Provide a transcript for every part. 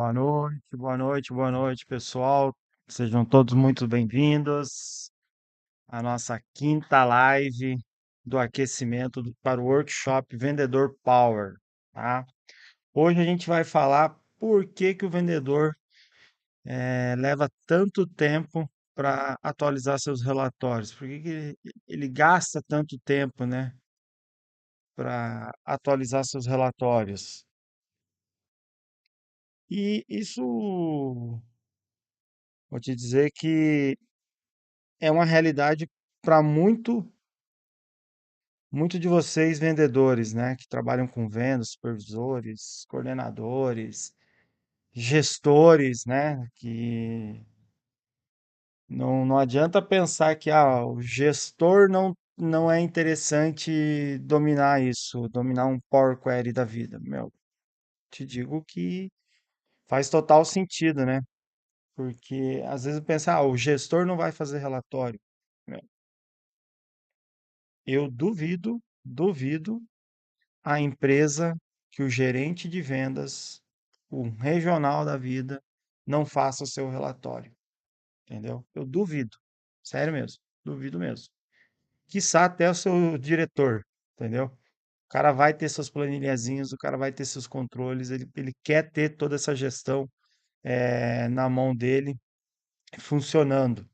Boa noite, boa noite, boa noite, pessoal. Sejam todos muito bem-vindos à nossa quinta live do aquecimento para o workshop Vendedor Power, tá? Hoje a gente vai falar por que que o vendedor leva tanto tempo para atualizar seus relatórios, por que que ele gasta tanto tempo, né, para atualizar seus relatórios. E isso, vou te dizer que é uma realidade para muito de vocês vendedores, né, que trabalham com vendas, supervisores, coordenadores, gestores, né, que não adianta pensar que o gestor não é interessante dominar isso, dominar um Power Query da vida. Meu, te digo que faz total sentido, né? Porque às vezes pensa, o gestor não vai fazer relatório. Meu, eu duvido a empresa que o gerente de vendas, o regional da vida, não faça o seu relatório, entendeu? Eu duvido, sério mesmo, duvido mesmo. Quiçá até o seu diretor, entendeu? O cara vai ter suas planilhazinhas, o cara vai ter seus controles, ele quer ter toda essa gestão na mão dele, funcionando.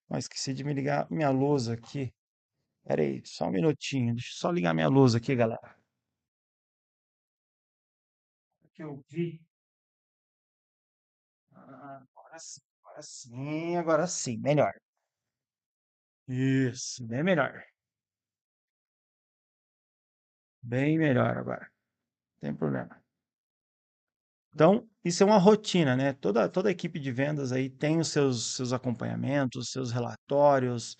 Mas esqueci de me ligar minha luz aqui. Pera aí, só um minutinho, deixa eu só ligar minha luz aqui, galera. Que eu vi. Agora sim, agora sim, melhor. Isso, bem melhor. Bem melhor agora. Não tem problema. Então, isso é uma rotina, né? Toda equipe de vendas aí tem os seus acompanhamentos, seus relatórios.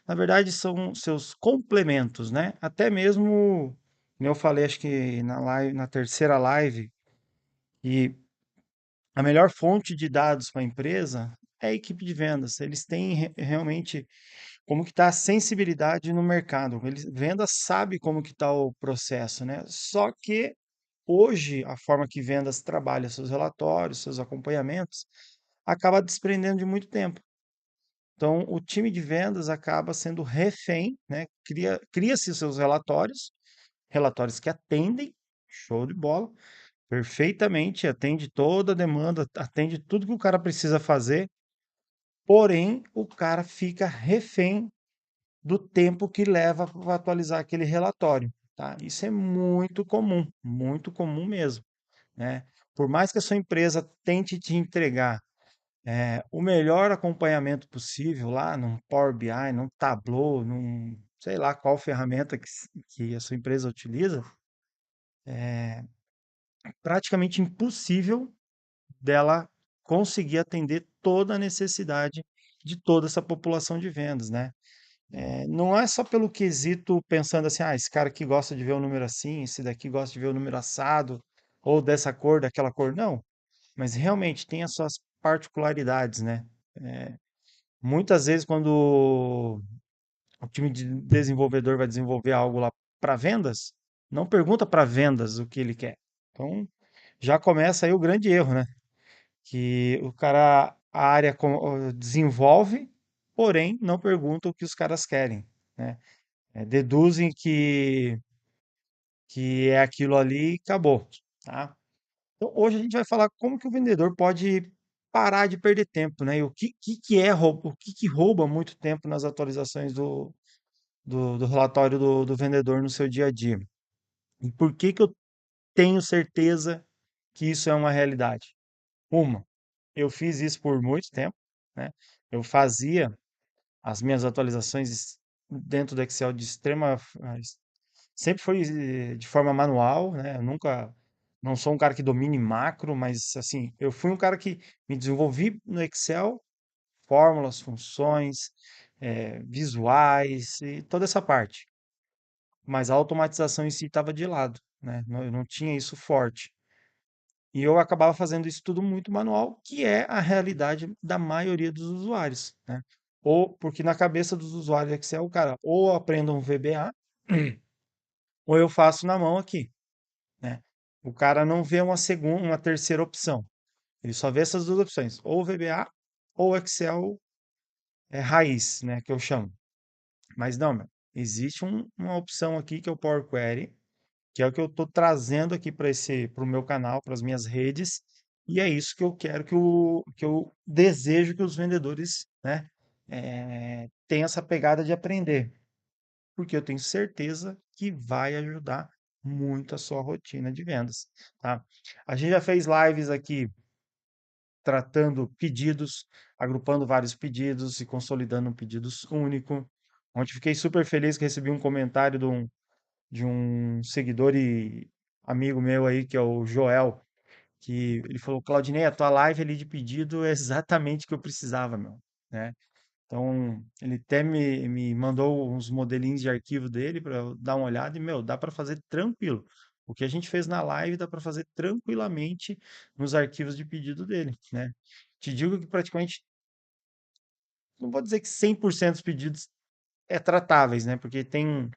Na verdade, são seus complementos, né? Até mesmo, como eu falei, acho que na live, na terceira live, e a melhor fonte de dados para a empresa é a equipe de vendas. Eles têm realmente como que está a sensibilidade no mercado. Venda sabe como que está o processo, né? Só que hoje a forma que vendas trabalha seus relatórios, seus acompanhamentos, acaba desprendendo de muito tempo. Então, o time de vendas acaba sendo refém, né? Cria-se seus relatórios, relatórios que atendem, show de bola, perfeitamente, atende toda a demanda, atende tudo que o cara precisa fazer, porém, o cara fica refém do tempo que leva para atualizar aquele relatório, tá? Isso é muito comum mesmo, né? Por mais que a sua empresa tente te entregar o melhor acompanhamento possível lá num Power BI, num Tableau, num sei lá qual ferramenta que a sua empresa utiliza, é praticamente impossível dela conseguir atender toda a necessidade de toda essa população de vendas, né? Não é só pelo quesito pensando assim, esse cara aqui gosta de ver o número assim, esse daqui gosta de ver o número assado, ou dessa cor, daquela cor. Não, mas realmente tem as suas particularidades, né? Muitas vezes, quando o time de desenvolvedor vai desenvolver algo lá para vendas, não pergunta para vendas o que ele quer. Então, já começa aí o grande erro, né? Que o cara, a área desenvolve, porém não pergunta o que os caras querem, né? Deduzem que é aquilo ali e acabou, tá? Então, hoje a gente vai falar como que o vendedor pode parar de perder tempo, né? E o que que rouba muito tempo nas atualizações do relatório do vendedor no seu dia a dia. E por que que eu tenho certeza que isso é uma realidade? Uma, eu fiz isso por muito tempo, né? Eu fazia as minhas atualizações dentro do Excel de sempre foi de forma manual, né? Eu nunca, não sou um cara que domine macro, mas assim, eu fui um cara que me desenvolvi no Excel, fórmulas, funções, visuais e toda essa parte. Mas a automatização em si estava de lado, né? Eu não tinha isso forte. E eu acabava fazendo isso tudo muito manual, que é a realidade da maioria dos usuários, né? Ou porque na cabeça dos usuários Excel, o cara, ou aprenda um VBA, ou eu faço na mão aqui, né? O cara não vê uma segunda, uma terceira opção. Ele só vê essas duas opções, ou VBA ou Excel raiz, né, que eu chamo. Mas não, meu, existe uma opção aqui que é o Power Query, que é o que eu estou trazendo aqui para o meu canal, para as minhas redes, e é isso que eu quero que eu desejo que os vendedores, né, tenham essa pegada de aprender, porque eu tenho certeza que vai ajudar muito a sua rotina de vendas, tá? A gente já fez lives aqui tratando pedidos, agrupando vários pedidos e consolidando um pedido único. Ontem fiquei super feliz que recebi um comentário de um seguidor e amigo meu aí, que é o Joel, que ele falou: Claudinei, a tua live ali de pedido é exatamente o que eu precisava, meu, né? Então, ele até me mandou uns modelinhos de arquivo dele para eu dar uma olhada e, meu, dá para fazer tranquilo. O que a gente fez na live dá para fazer tranquilamente nos arquivos de pedido dele, né? Te digo que praticamente, não vou dizer que 100% dos pedidos é tratáveis, né? Porque tem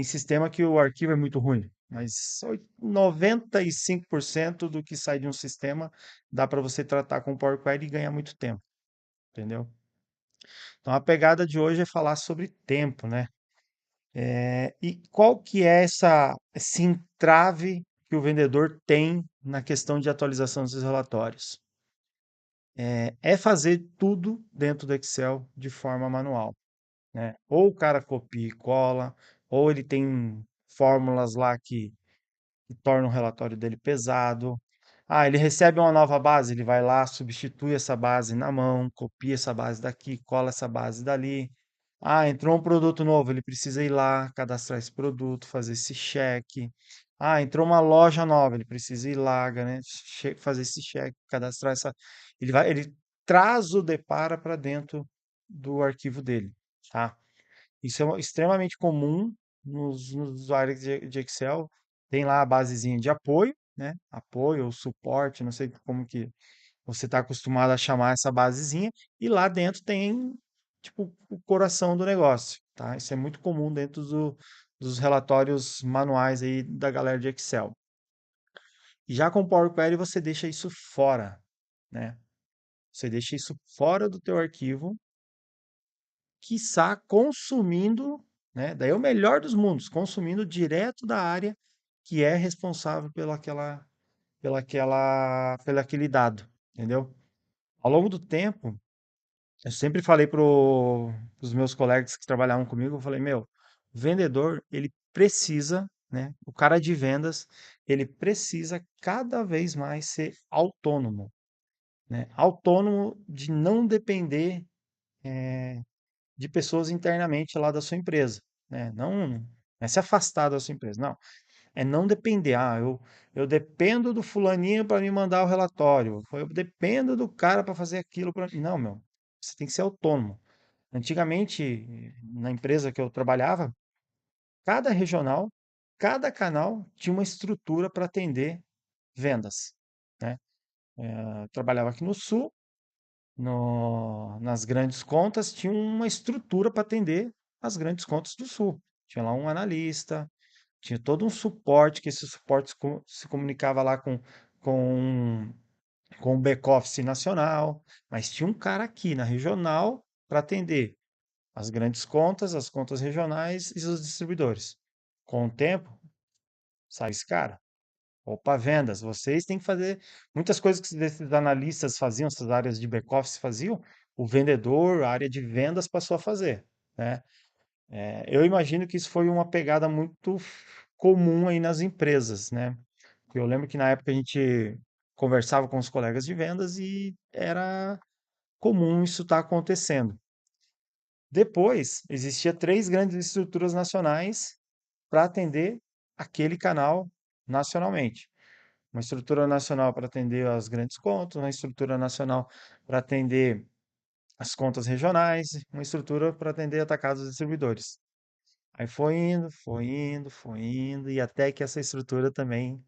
sistema que o arquivo é muito ruim, mas 95% do que sai de um sistema dá para você tratar com o Power Query e ganhar muito tempo, entendeu? Então a pegada de hoje é falar sobre tempo, né? E qual que é esse entrave que o vendedor tem na questão de atualização dos relatórios? É fazer tudo dentro do Excel de forma manual, né? Ou o cara copia e cola, ou ele tem fórmulas lá que torna o relatório dele pesado. Ah, ele recebe uma nova base, ele vai lá, substitui essa base na mão, copia essa base daqui, cola essa base dali. Ah, entrou um produto novo, ele precisa ir lá, cadastrar esse produto, fazer esse cheque. Ah, entrou uma loja nova, ele precisa ir lá, né, fazer esse cheque, cadastrar essa. Ele traz o Depara para dentro do arquivo dele, tá? Isso é extremamente comum nos usuários de Excel. Tem lá a basezinha de apoio, né? Apoio ou suporte, não sei como que você está acostumado a chamar essa basezinha. E lá dentro tem, tipo, o coração do negócio, tá? Isso é muito comum dentro dos relatórios manuais aí da galera de Excel. E já com o Power Query você deixa isso fora, né? Você deixa isso fora do teu arquivo, quiçá consumindo, né? Daí é o melhor dos mundos, consumindo direto da área que é responsável pelo aquele dado, entendeu? Ao longo do tempo, eu sempre falei para os meus colegas que trabalhavam comigo, eu falei, meu, o vendedor, ele precisa, né? O cara de vendas, ele precisa cada vez mais ser autônomo, né? Autônomo de não depender de pessoas internamente lá da sua empresa, né? Não é se afastar da sua empresa, não. É não depender. Ah, eu dependo do fulaninho para me mandar o relatório. Eu dependo do cara para fazer aquilo para mim. Não, meu. Você tem que ser autônomo. Antigamente, na empresa que eu trabalhava, cada regional, cada canal tinha uma estrutura para atender vendas, né? Eu trabalhava aqui no Sul, nas grandes contas, tinha uma estrutura para atender as grandes contas do Sul. Tinha lá um analista, tinha todo um suporte, que esse suporte se comunicava lá com, com o back-office nacional, mas tinha um cara aqui na regional para atender as grandes contas, as contas regionais e os distribuidores. Com o tempo, sai esse cara. Opa, vendas, vocês têm que fazer muitas coisas que esses analistas faziam, essas áreas de back-office faziam, o vendedor, a área de vendas passou a fazer, né? Eu imagino que isso foi uma pegada muito comum aí nas empresas, né? Eu lembro que na época a gente conversava com os colegas de vendas e era comum isso estar acontecendo. Depois, existia três grandes estruturas nacionais para atender aquele canal nacionalmente. Uma estrutura nacional para atender as grandes contas, uma estrutura nacional para atender as contas regionais, uma estrutura para atender atacados e distribuidores. Aí foi indo, foi indo, foi indo, e até que essa estrutura também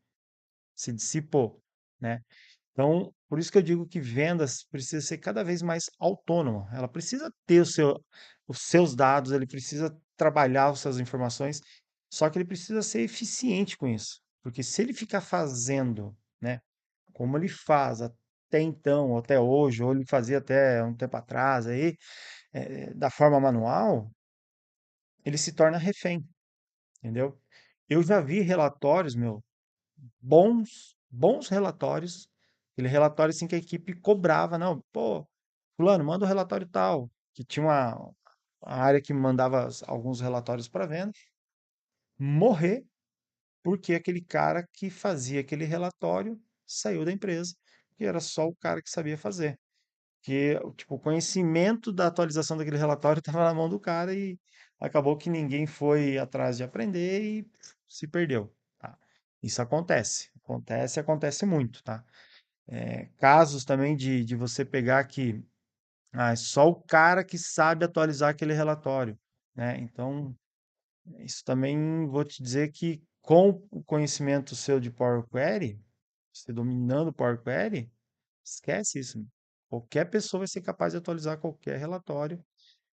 se dissipou, né? Então, por isso que eu digo que vendas precisa ser cada vez mais autônoma. Ela precisa ter os seus dados, ele precisa trabalhar as suas informações, só que ele precisa ser eficiente com isso. Porque se ele ficar fazendo, né, como ele faz até então, ou até hoje, ou ele fazia até um tempo atrás aí, da forma manual, ele se torna refém, entendeu? Eu já vi relatórios, meu, bons relatórios, aquele relatório assim que a equipe cobrava, não, pô, fulano, manda o relatório tal, que tinha a área que mandava alguns relatórios para venda, morrer porque aquele cara que fazia aquele relatório saiu da empresa, que era só o cara que sabia fazer. Que, tipo, o conhecimento da atualização daquele relatório estava na mão do cara e acabou que ninguém foi atrás de aprender e se perdeu, tá? Isso acontece muito, tá? Casos também de você pegar que é só o cara que sabe atualizar aquele relatório, né? Então, isso também vou te dizer que com o conhecimento seu de Power Query, você dominando o Power Query, esquece isso. Qualquer pessoa vai ser capaz de atualizar qualquer relatório.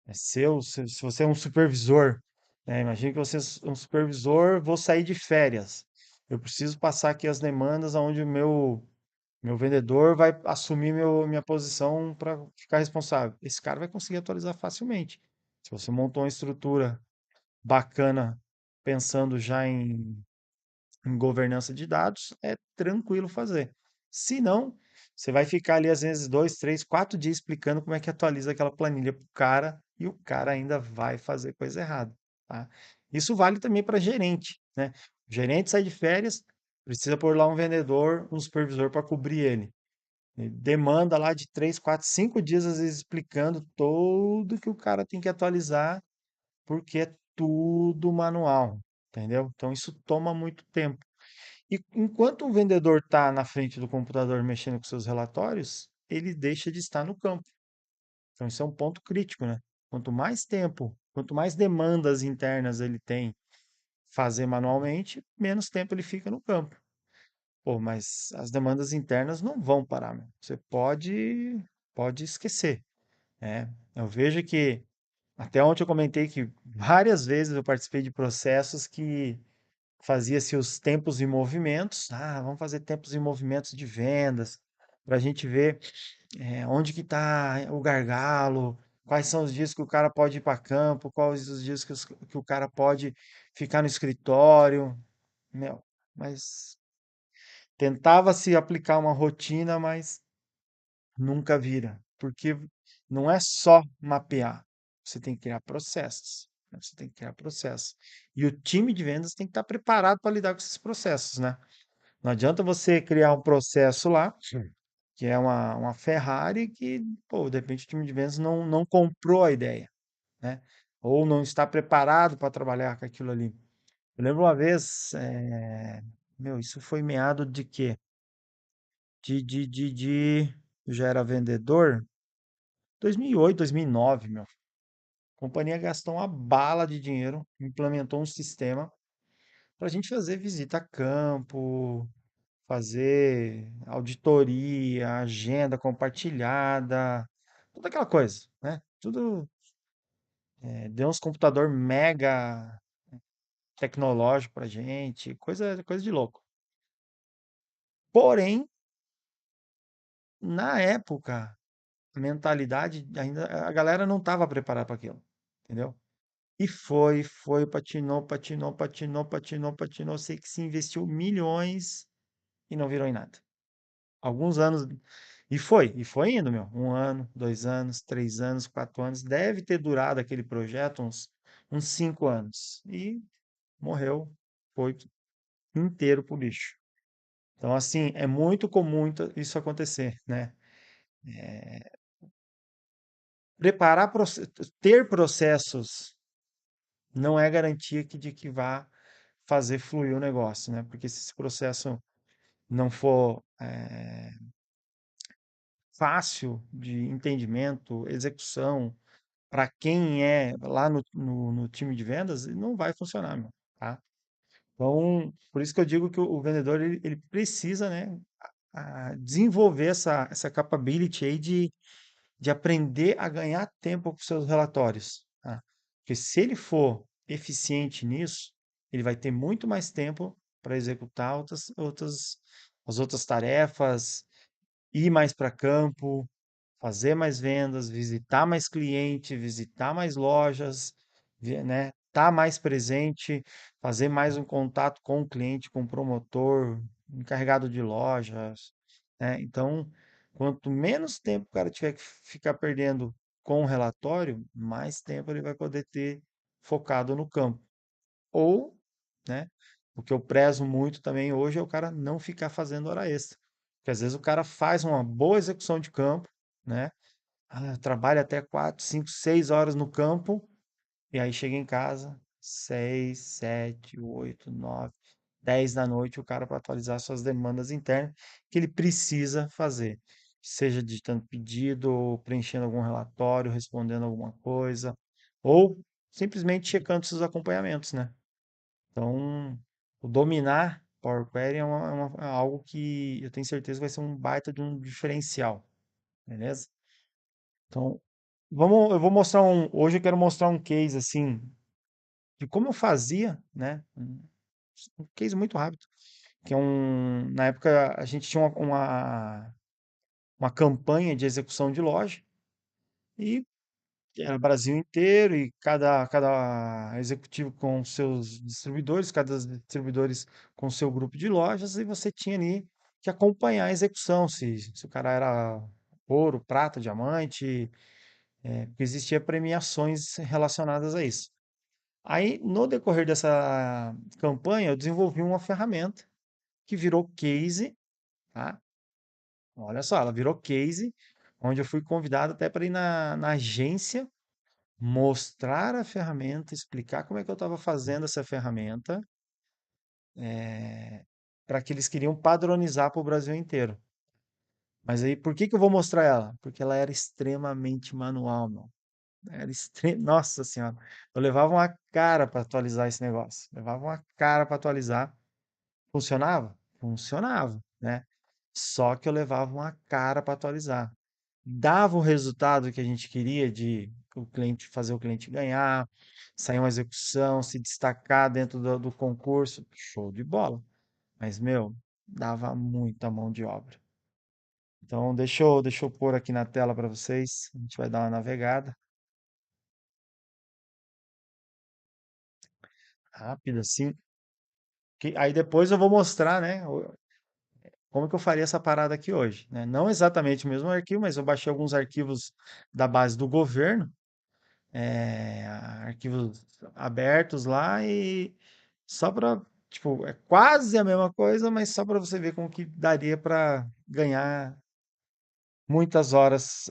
É seu, se você é um supervisor, né? Imagina que você é um supervisor, vou sair de férias. Eu preciso passar aqui as demandas onde o meu vendedor vai assumir minha posição para ficar responsável. Esse cara vai conseguir atualizar facilmente. Se você montou uma estrutura bacana pensando já em governança de dados, é tranquilo fazer. Se não, você vai ficar ali às vezes 2, 3, 4 dias explicando como é que atualiza aquela planilha para o cara e o cara ainda vai fazer coisa errada, tá? Isso vale também para gerente, né? O gerente sai de férias, precisa pôr lá um vendedor, um supervisor para cobrir ele. Ele demanda lá de 3, 4, 5 dias, às vezes, explicando tudo que o cara tem que atualizar, porque é tudo manual, entendeu? Então isso toma muito tempo. E enquanto o vendedor está na frente do computador mexendo com seus relatórios, ele deixa de estar no campo. Então, isso é um ponto crítico, né? Quanto mais tempo, quanto mais demandas internas ele tem fazer manualmente, menos tempo ele fica no campo. Pô, mas as demandas internas não vão parar, meu. Você pode esquecer, né? Eu vejo que até ontem eu comentei que várias vezes eu participei de processos que fazia-se os tempos e movimentos. Ah, vamos fazer tempos e movimentos de vendas para a gente ver onde que está o gargalo, quais são os dias que o cara pode ir para campo, quais os dias que o cara pode ficar no escritório. Meu, mas tentava se aplicar uma rotina, mas nunca vira, porque não é só mapear, você tem que criar processos, né? Você tem que criar processos. E o time de vendas tem que estar preparado para lidar com esses processos, né? Não adianta você criar um processo lá, que é uma Ferrari, que, pô, de repente o time de vendas não comprou a ideia, né? Ou não está preparado para trabalhar com aquilo ali. Eu lembro uma vez, meu, isso foi meado de quê? Eu já era vendedor, 2008, 2009, meu. A companhia gastou uma bala de dinheiro, implementou um sistema para a gente fazer visita a campo, fazer auditoria, agenda compartilhada, toda aquela coisa, né? Tudo, deu uns computador mega tecnológico pra gente, coisa de louco. Porém, na época, a mentalidade ainda, a galera não estava preparada para aquilo, entendeu? E foi, patinou. Sei que se investiu milhões e não virou em nada. Alguns anos. E foi indo, meu. 1 ano, 2 anos, 3 anos, 4 anos. Deve ter durado aquele projeto uns 5 anos. E morreu. Foi inteiro pro lixo. Então, assim, é muito comum isso acontecer, né? Preparar, ter processos não é garantia de que vá fazer fluir o negócio, né? Porque se esse processo não for fácil de entendimento, execução, para quem é lá no time de vendas, não vai funcionar, meu, tá? Então, por isso que eu digo que o vendedor ele precisa, né, desenvolver essa capability aí de aprender a ganhar tempo com seus relatórios, tá? Porque se ele for eficiente nisso, ele vai ter muito mais tempo para executar as outras tarefas ir mais para campo, fazer mais vendas, visitar mais cliente, visitar mais lojas, né? Estar mais presente, fazer mais um contato com o cliente, com o promotor, encarregado de lojas, né? Então, quanto menos tempo o cara tiver que ficar perdendo com o relatório, mais tempo ele vai poder ter focado no campo. Ou, né? O que eu prezo muito também hoje é o cara não ficar fazendo hora extra. Porque às vezes o cara faz uma boa execução de campo, né? Trabalha até 4, 5, 6 horas no campo, e aí chega em casa, 6, 7, 8, 9, 10 da noite, o cara para atualizar suas demandas internas que ele precisa fazer. Seja digitando pedido, ou preenchendo algum relatório, respondendo alguma coisa, ou simplesmente checando seus acompanhamentos, né? Então, o dominar Power Query é algo que eu tenho certeza que vai ser um baita de um diferencial, beleza? Então, eu vou mostrar hoje eu quero mostrar um case assim de como eu fazia, né? Um case muito rápido, que é na época a gente tinha uma campanha de execução de loja e era Brasil inteiro e cada executivo com seus distribuidores, cada distribuidores com seu grupo de lojas, e você tinha ali que acompanhar a execução, se o cara era ouro, prata, diamante, porque existia premiações relacionadas a isso. Aí, no decorrer dessa campanha, eu desenvolvi uma ferramenta que virou case, tá? Olha só, ela virou case, onde eu fui convidado até para ir na agência mostrar a ferramenta, explicar como é que eu estava fazendo essa ferramenta, para que eles queriam padronizar para o Brasil inteiro. Mas aí, por que que eu vou mostrar ela? Porque ela era extremamente manual, meu. Nossa senhora, eu levava uma cara para atualizar esse negócio. Levava uma cara para atualizar. Funcionava? Funcionava, né? Só que eu levava uma cara para atualizar. Dava o resultado que a gente queria de o cliente fazer o cliente ganhar, sair uma execução, se destacar dentro do concurso, show de bola. Mas, meu, dava muita mão de obra. Então, deixa eu pôr aqui na tela para vocês. A gente vai dar uma navegada rápida assim. Aí depois eu vou mostrar, né, como que eu faria essa parada aqui hoje, né? Não exatamente o mesmo arquivo, mas eu baixei alguns arquivos da base do governo, arquivos abertos lá e só para, tipo, é quase a mesma coisa, mas só para você ver como que daria para ganhar muitas horas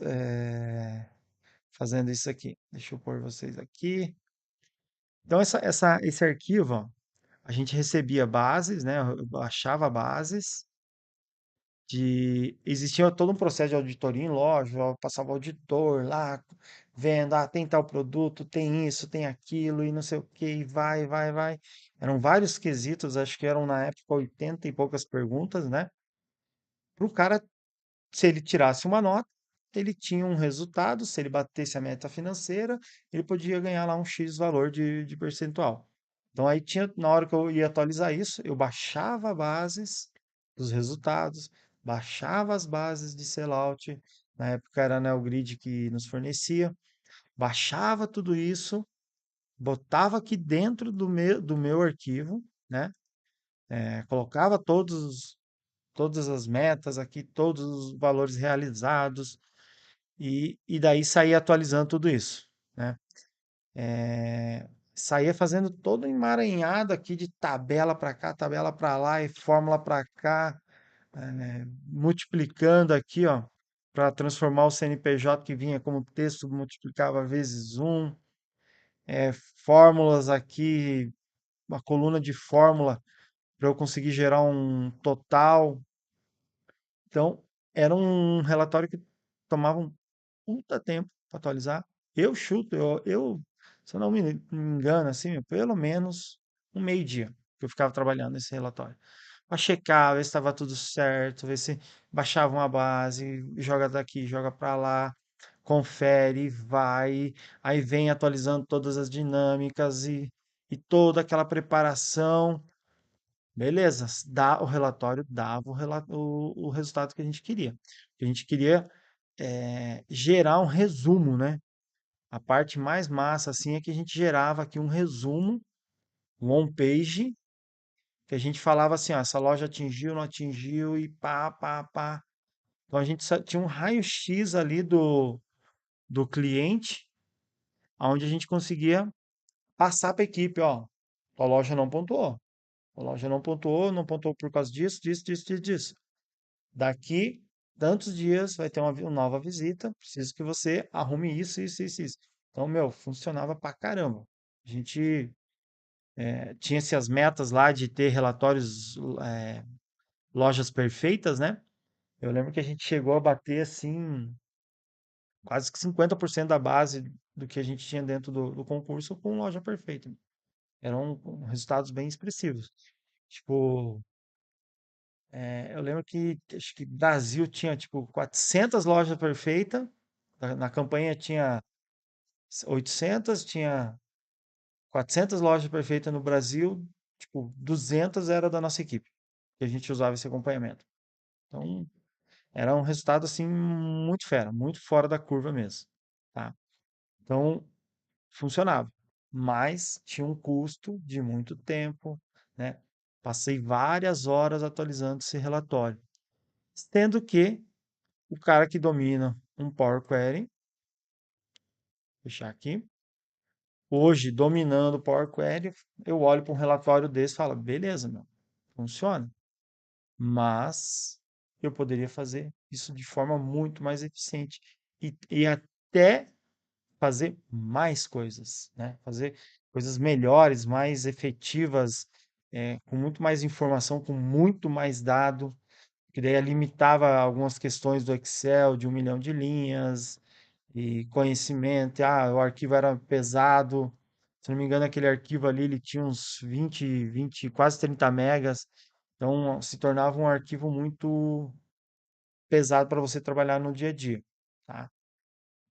fazendo isso aqui. Deixa eu pôr vocês aqui. Então, esse arquivo, ó, a gente recebia bases, né? Eu baixava bases. Existia todo um processo de auditoria em loja, eu passava o auditor lá, vendo, tem tal produto, tem isso, tem aquilo, e não sei o que, e vai. Eram vários quesitos, acho que eram na época 80 e poucas perguntas, né? Para o cara, se ele tirasse uma nota, ele tinha um resultado, se ele batesse a meta financeira, ele podia ganhar lá um X valor de percentual. Então aí tinha, na hora que eu ia atualizar isso, eu baixava bases dos resultados, baixava as bases de sellout, na época era a NeoGrid que nos fornecia, baixava tudo isso, botava aqui dentro do meu arquivo, né? Colocava todas as metas aqui, todos os valores realizados, e daí saía atualizando tudo isso, né? Saía fazendo todo um emaranhado aqui de tabela para cá, tabela para lá e fórmula para cá, multiplicando aqui, ó, para transformar o CNPJ que vinha como texto, multiplicava vezes um, fórmulas aqui, uma coluna de fórmula para eu conseguir gerar um total. Então, era um relatório que tomava um puta tempo para atualizar. Eu chuto, se eu não me engano, assim, pelo menos um meio-dia que eu ficava trabalhando nesse relatório. Para checar, ver se estava tudo certo, ver se baixava uma base, joga daqui, joga para lá, confere, vai, aí vem atualizando todas as dinâmicas e toda aquela preparação. Beleza, o relatório dava o resultado que a gente queria. A gente queria gerar um resumo, né? A parte mais massa, assim, é que a gente gerava aqui um resumo, um on-page, que a gente falava assim, ó, essa loja atingiu, não atingiu, e pá, pá, pá. Então a gente tinha um raio-x ali do cliente, onde a gente conseguia passar para a equipe, ó, a loja não pontuou. A loja não pontuou, não pontuou por causa disso, disso, disso, disso, disso. Daqui tantos dias vai ter uma nova visita, preciso que você arrume isso, isso, isso, isso. Então, meu, funcionava pra caramba. A gente tinha essas metas lá de ter relatórios, lojas perfeitas, né? Eu lembro que a gente chegou a bater assim, quase que 50% da base do que a gente tinha dentro do concurso com loja perfeita. Eram resultados bem expressivos. Tipo, eu lembro que acho que Brasil tinha tipo 400 lojas perfeitas. Na campanha tinha 800, tinha 400 lojas perfeitas no Brasil, tipo 200 era da nossa equipe, que a gente usava esse acompanhamento. Então, era um resultado assim muito fera, muito fora da curva mesmo, tá? Então, funcionava, mas tinha um custo de muito tempo, né? Passei várias horas atualizando esse relatório, sendo que o cara que domina um Power Query, fechar aqui, hoje dominando o Power Query, eu olho para um relatório desse e falo, beleza, meu, funciona, mas eu poderia fazer isso de forma muito mais eficiente e até fazer mais coisas, né? Fazer coisas melhores, mais efetivas, com muito mais informação, com muito mais dado, que daí limitava algumas questões do Excel de 1 milhão de linhas e conhecimento. Ah, o arquivo era pesado. Se não me engano, aquele arquivo ali ele tinha uns 20, quase 30 megas. Então se tornava um arquivo muito pesado para você trabalhar no dia a dia, tá?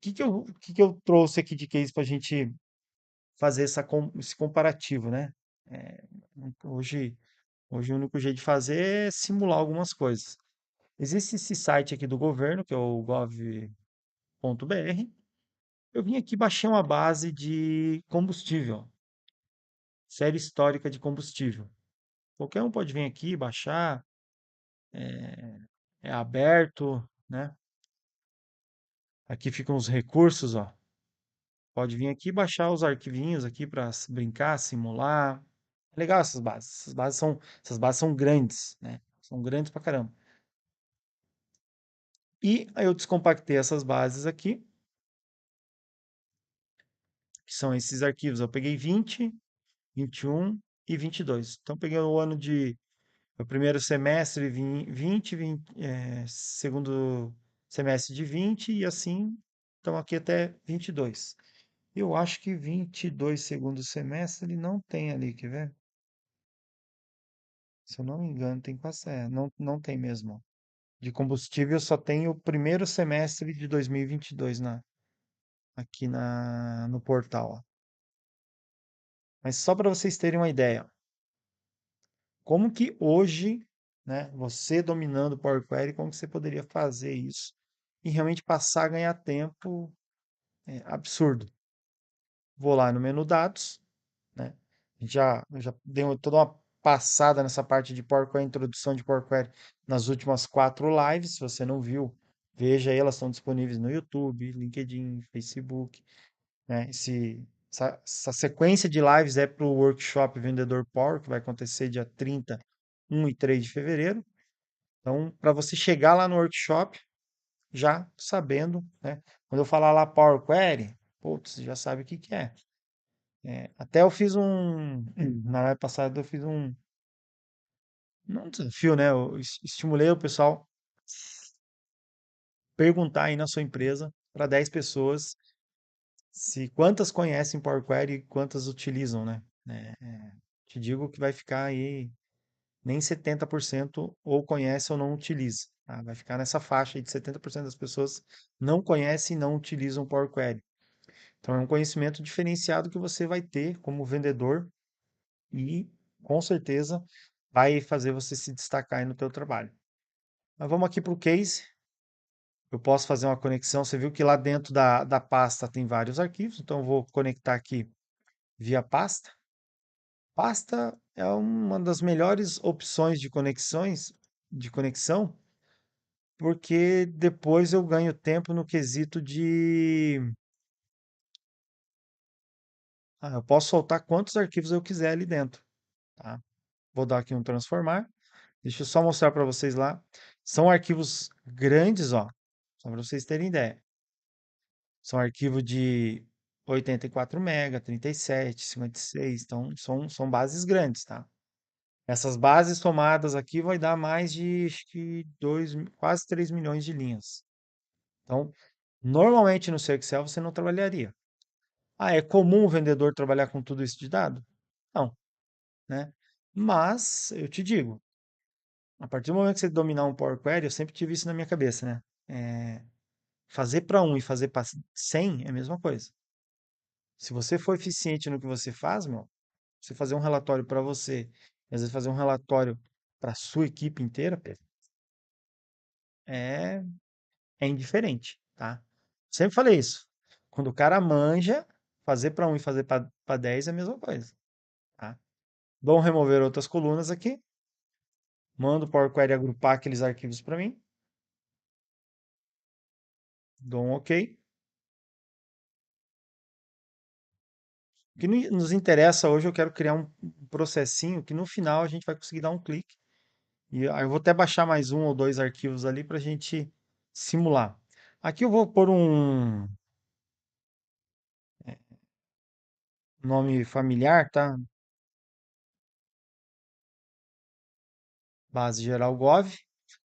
O que que eu trouxe aqui de case para a gente fazer esse comparativo, né? É, hoje, hoje o único jeito de fazer é simular algumas coisas. Existe esse site aqui do governo, que é o gov.br. Eu vim aqui baixei uma base de combustível, série histórica de combustível. Qualquer um pode vir aqui baixar, é aberto, né? Aqui ficam os recursos, ó. Pode vir aqui baixar os arquivinhos aqui para brincar, simular. É legal essas bases. Essas bases são grandes, né? São grandes pra caramba. E aí eu descompactei essas bases aqui, que são esses arquivos. Eu peguei 20, 21 e 22. Então peguei o primeiro semestre 20, segundo semestre de 20 e assim, então aqui até 22. Eu acho que 22 segundo semestre ele não tem ali, quer ver? Se eu não me engano, tem que passar. Não, não tem mesmo. De combustível só tem o primeiro semestre de 2022 aqui no portal. Ó. Mas só para vocês terem uma ideia, como que hoje, né, você dominando o Power Query, como que você poderia fazer isso e realmente passar a ganhar tempo absurdo. Vou lá no menu dados, né? Eu já dei toda uma passada nessa parte de Power Query, introdução de Power Query nas últimas 4 lives. Se você não viu, veja aí, elas estão disponíveis no YouTube, LinkedIn, Facebook, né? Essa sequência de lives é para o workshop Vendedor Power, que vai acontecer dia 30, 1 e 3 de fevereiro. Então, para você chegar lá no workshop, já sabendo, né? Quando eu falar lá Power Query, putz, já sabe o que que é. Até eu fiz na live passada eu fiz não um desafio, né? Eu estimulei o pessoal perguntar aí na sua empresa para 10 pessoas se quantas conhecem Power Query e quantas utilizam, né? Te digo que vai ficar aí nem 70% ou conhece ou não utiliza, tá? Vai ficar nessa faixa aí de 70% das pessoas não conhecem e não utilizam Power Query. Então é um conhecimento diferenciado que você vai ter como vendedor e com certeza vai fazer você se destacar aí no teu trabalho. Mas vamos aqui para o case. eu posso fazer uma conexão. Você viu que lá dentro da pasta tem vários arquivos, então eu vou conectar aqui via pasta. Pasta é uma das melhores opções de conexão, porque depois eu ganho tempo no quesito de, eu posso soltar quantos arquivos eu quiser ali dentro, tá? Vou dar aqui um transformar. Deixa eu só mostrar para vocês lá. São arquivos grandes, ó, só para vocês terem ideia. São arquivos de 84 MB, 37, 56, então são bases grandes, tá? Essas bases somadas aqui vai dar mais de, acho que quase 3 milhões de linhas. Então, normalmente no seu Excel você não trabalharia. Ah, é comum o vendedor trabalhar com tudo isso de dado? Não, né? Mas eu te digo, a partir do momento que você dominar um Power Query, eu sempre tive isso na minha cabeça, né? Fazer para um e fazer para 100 é a mesma coisa. Se você for eficiente no que você faz, meu, você fazer um relatório para você, e às vezes fazer um relatório para sua equipe inteira, é, é indiferente, tá? Sempre falei isso. Quando o cara manja, fazer para um e fazer para 10 é a mesma coisa, tá? Vamos remover outras colunas aqui. Mando o Power Query agrupar aqueles arquivos para mim. Dou um OK. O que nos interessa hoje, eu quero criar um processinho que no final a gente vai conseguir dar um clique. E aí eu vou até baixar mais um ou dois arquivos ali para a gente simular. Aqui eu vou pôr um nome familiar, tá? Base geral Gov,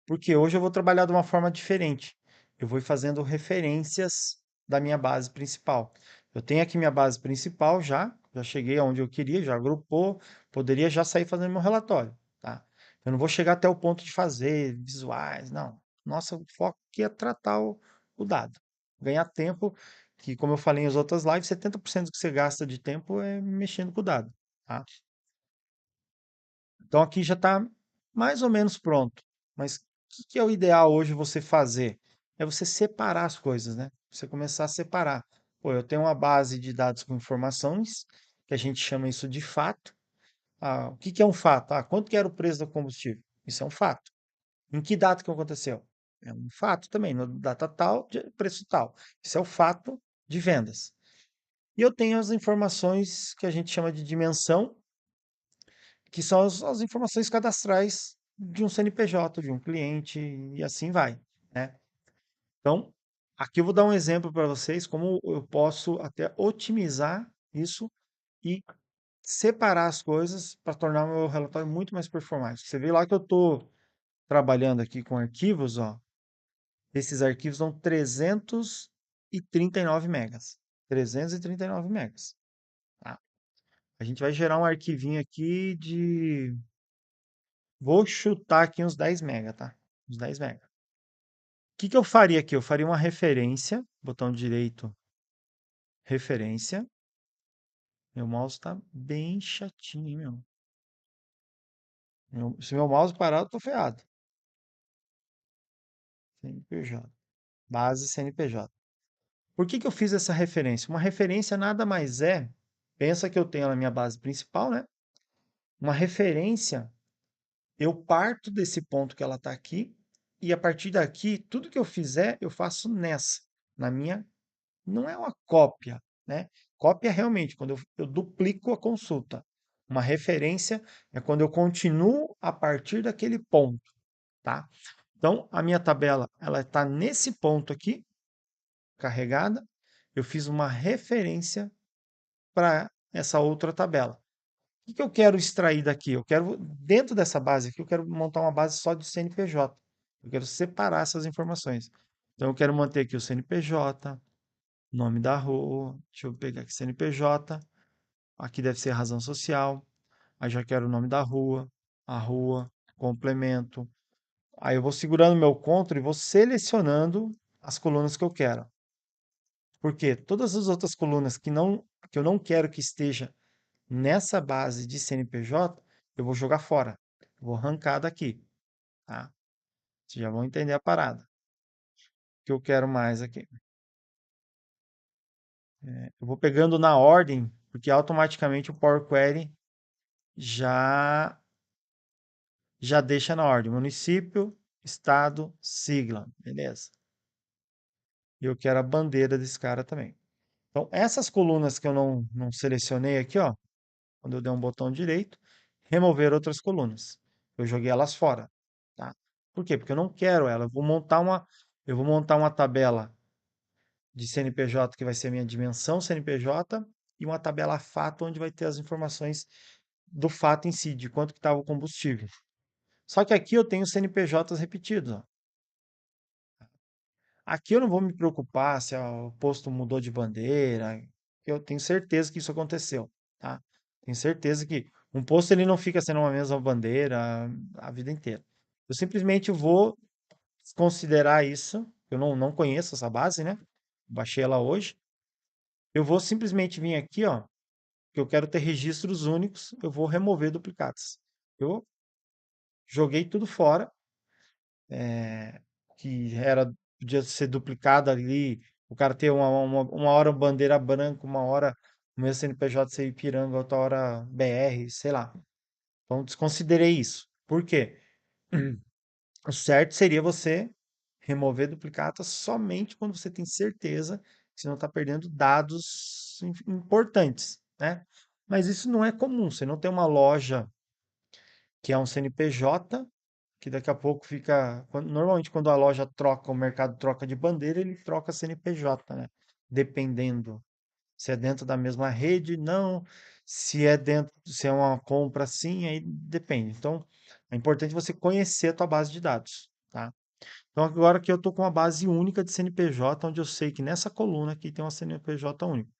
porque hoje eu vou trabalhar de uma forma diferente. Eu vou ir fazendo referências da minha base principal. Eu tenho aqui minha base principal já cheguei aonde eu queria, já agrupou, poderia já sair fazendo meu relatório, tá? Eu não vou chegar até o ponto de fazer visuais, não. Nossa, o foco aqui é tratar o dado. Ganhar tempo, que como eu falei em outras lives, 70% do que você gasta de tempo é mexendo com o dado, tá? Então aqui já está mais ou menos pronto. Mas o que é o ideal hoje você fazer? É você separar as coisas, né? Você começar a separar. Pô, eu tenho uma base de dados com informações, que a gente chama isso de fato. Ah, o que que é um fato? Ah, quanto que era o preço do combustível? Isso é um fato. Em que data que aconteceu? É um fato também, no data tal, preço tal. Isso é o fato de vendas. E eu tenho as informações que a gente chama de dimensão, que são as informações cadastrais de um CNPJ, de um cliente, e assim vai, né? Então, aqui eu vou dar um exemplo para vocês como eu posso até otimizar isso e separar as coisas para tornar o meu relatório muito mais performante. Você vê lá que eu estou trabalhando aqui com arquivos, ó. Esses arquivos dão 339 megas. 339 megas, tá? A gente vai gerar um arquivinho aqui de, vou chutar aqui uns 10 mega, tá? Uns 10 mega. O que que eu faria aqui? Eu faria uma referência, botão direito, referência. Meu mouse tá bem chatinho, hein, meu? Se meu mouse parar, eu tô ferrado. CNPJ. Base CNPJ. Por que que eu fiz essa referência? Uma referência nada mais é, pensa que eu tenho na minha base principal, né? Uma referência, eu parto desse ponto que ela está aqui, e a partir daqui, tudo que eu fizer, eu faço nessa, na minha. Não é uma cópia, né? Cópia é realmente quando eu duplico a consulta. Uma referência é quando eu continuo a partir daquele ponto, tá? Então, a minha tabela, ela está nesse ponto aqui, carregada. Eu fiz uma referência para essa outra tabela. O que que eu quero extrair daqui? Eu quero, dentro dessa base aqui, eu quero montar uma base só de CNPJ. Eu quero separar essas informações. Então, eu quero manter aqui o CNPJ, nome da rua, deixa eu pegar aqui CNPJ, aqui deve ser razão social, aí já quero o nome da rua, a rua, complemento. Aí eu vou segurando meu CTRL e vou selecionando as colunas que eu quero. Porque todas as outras colunas que eu não quero que esteja nessa base de CNPJ, eu vou jogar fora. Eu vou arrancar daqui, tá? Vocês já vão entender a parada. que eu quero mais aqui. Eu vou pegando na ordem, porque automaticamente o Power Query já já deixa na ordem. Município, estado, sigla. Beleza. E eu quero a bandeira desse cara também. Então, essas colunas que eu não selecionei aqui, ó, quando eu der um botão direito, remover outras colunas. Eu joguei elas fora, tá? Por quê? Porque eu não quero ela. Eu vou montar uma tabela de CNPJ que vai ser a minha dimensão CNPJ e uma tabela fato onde vai ter as informações do fato em si, de quanto que estava o combustível. Só que aqui eu tenho CNPJs repetidos, ó. Aqui eu não vou me preocupar se o posto mudou de bandeira. Eu tenho certeza que isso aconteceu, tá? Tenho certeza que um posto ele não fica sendo uma mesma bandeira a vida inteira. Eu simplesmente vou considerar isso. Eu não conheço essa base, né? Baixei ela hoje. Eu vou simplesmente vir aqui, ó, que eu quero ter registros únicos. Eu vou remover duplicados. Eu joguei tudo fora que era podia ser duplicado ali, o cara ter uma hora bandeira branca, uma hora o meu CNPJ ser Ipiranga, outra hora BR, sei lá. Então desconsiderei isso. Por quê? O certo seria você remover duplicatas somente quando você tem certeza que você não está perdendo dados importantes, né? Mas isso não é comum. Você não tem uma loja que é um CNPJ que daqui a pouco fica. Normalmente, quando a loja troca, o mercado troca de bandeira, ele troca CNPJ, né? Dependendo se é dentro da mesma rede, não. Se é dentro, se é uma compra sim, aí depende. Então, é importante você conhecer a tua base de dados, tá? Então, agora que eu estou com uma base única de CNPJ, onde eu sei que nessa coluna aqui tem uma CNPJ única.